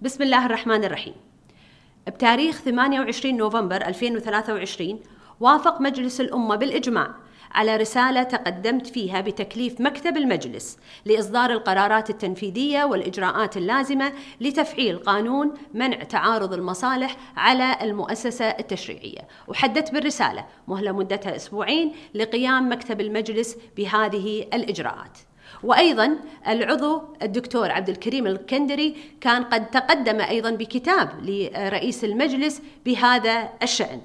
بسم الله الرحمن الرحيم. بتاريخ 28 نوفمبر 2023 وافق مجلس الأمة بالإجماع على رسالة تقدمت فيها بتكليف مكتب المجلس لإصدار القرارات التنفيذية والإجراءات اللازمة لتفعيل قانون منع تعارض المصالح على المؤسسة التشريعية، وحددت بالرسالة مهلة مدتها أسبوعين لقيام مكتب المجلس بهذه الإجراءات. وأيضا العضو الدكتور عبد الكريم الكندري كان قد تقدم أيضا بكتاب لرئيس المجلس بهذا الشأن.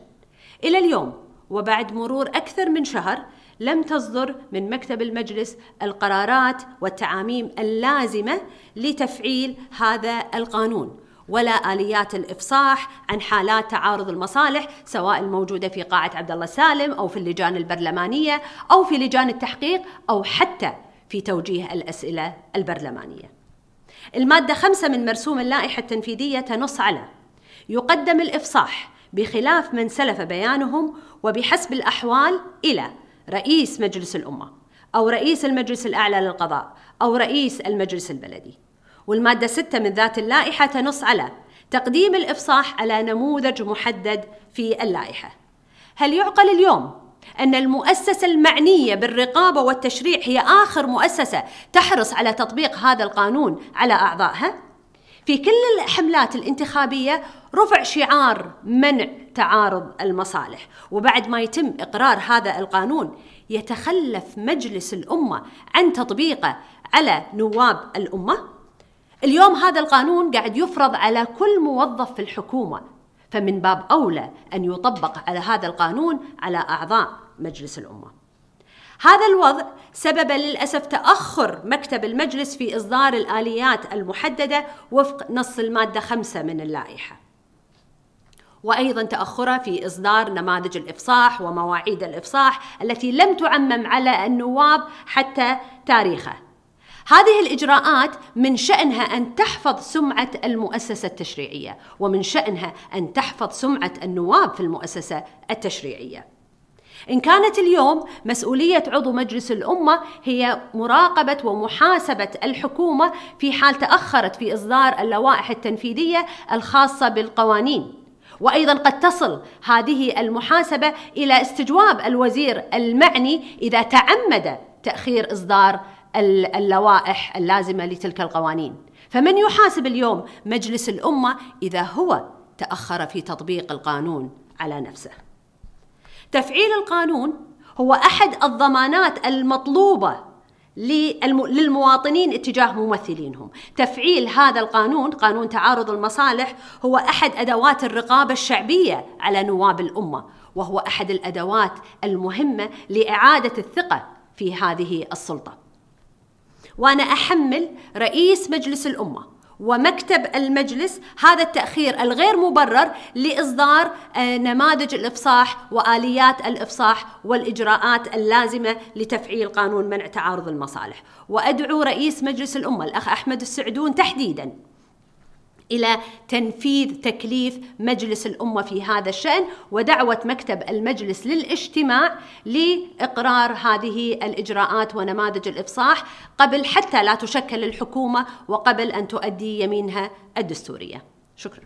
إلى اليوم وبعد مرور أكثر من شهر لم تصدر من مكتب المجلس القرارات والتعاميم اللازمة لتفعيل هذا القانون، ولا آليات الإفصاح عن حالات تعارض المصالح سواء الموجودة في قاعة عبد الله سالم أو في اللجان البرلمانية أو في لجان التحقيق أو حتى في توجيه الأسئلة البرلمانية. المادة 5 من مرسوم اللائحة التنفيذية تنص على: يقدم الإفصاح بخلاف من سلف بيانهم وبحسب الأحوال إلى رئيس مجلس الأمة أو رئيس المجلس الأعلى للقضاء أو رئيس المجلس البلدي. والمادة 6 من ذات اللائحة تنص على تقديم الإفصاح على نموذج محدد في اللائحة. هل يعقل اليوم أن المؤسسة المعنية بالرقابة والتشريع هي آخر مؤسسة تحرص على تطبيق هذا القانون على أعضائها؟ في كل الحملات الانتخابية رفع شعار منع تعارض المصالح، وبعد ما يتم إقرار هذا القانون يتخلف مجلس الأمة عن تطبيقه على نواب الأمة. اليوم هذا القانون قاعد يفرض على كل موظف في الحكومة، فمن باب أولى أن يطبق على هذا القانون على أعضاء مجلس الأمة. هذا الوضع سبب للأسف تأخر مكتب المجلس في إصدار الآليات المحددة وفق نص المادة 5 من اللائحة، وأيضا تأخره في إصدار نماذج الإفصاح ومواعيد الإفصاح التي لم تعمم على النواب حتى تاريخه. هذه الإجراءات من شأنها أن تحفظ سمعة المؤسسة التشريعية، ومن شأنها أن تحفظ سمعة النواب في المؤسسة التشريعية. إن كانت اليوم مسؤولية عضو مجلس الأمة هي مراقبة ومحاسبة الحكومة في حال تأخرت في إصدار اللوائح التنفيذية الخاصة بالقوانين، وأيضا قد تصل هذه المحاسبة إلى استجواب الوزير المعني إذا تعمد تأخير إصدار اللوائح اللازمة لتلك القوانين، فمن يحاسب اليوم مجلس الأمة إذا هو تأخر في تطبيق القانون على نفسه؟ تفعيل القانون هو أحد الضمانات المطلوبة للمواطنين اتجاه ممثلينهم. تفعيل هذا القانون، قانون تعارض المصالح، هو أحد أدوات الرقابة الشعبية على نواب الأمة، وهو أحد الأدوات المهمة لإعادة الثقة في هذه السلطة. وأنا أحمل رئيس مجلس الأمة ومكتب المجلس هذا التأخير الغير مبرر لإصدار نماذج الإفصاح وآليات الإفصاح والإجراءات اللازمة لتفعيل قانون منع تعارض المصالح. وأدعو رئيس مجلس الأمة الأخ أحمد السعدون تحديداً إلى تنفيذ تكليف مجلس الأمة في هذا الشأن، ودعوة مكتب المجلس للاجتماع لإقرار هذه الإجراءات ونماذج الإفصاح قبل حتى لا تشكل الحكومة وقبل أن تؤدي يمينها الدستورية. شكرا.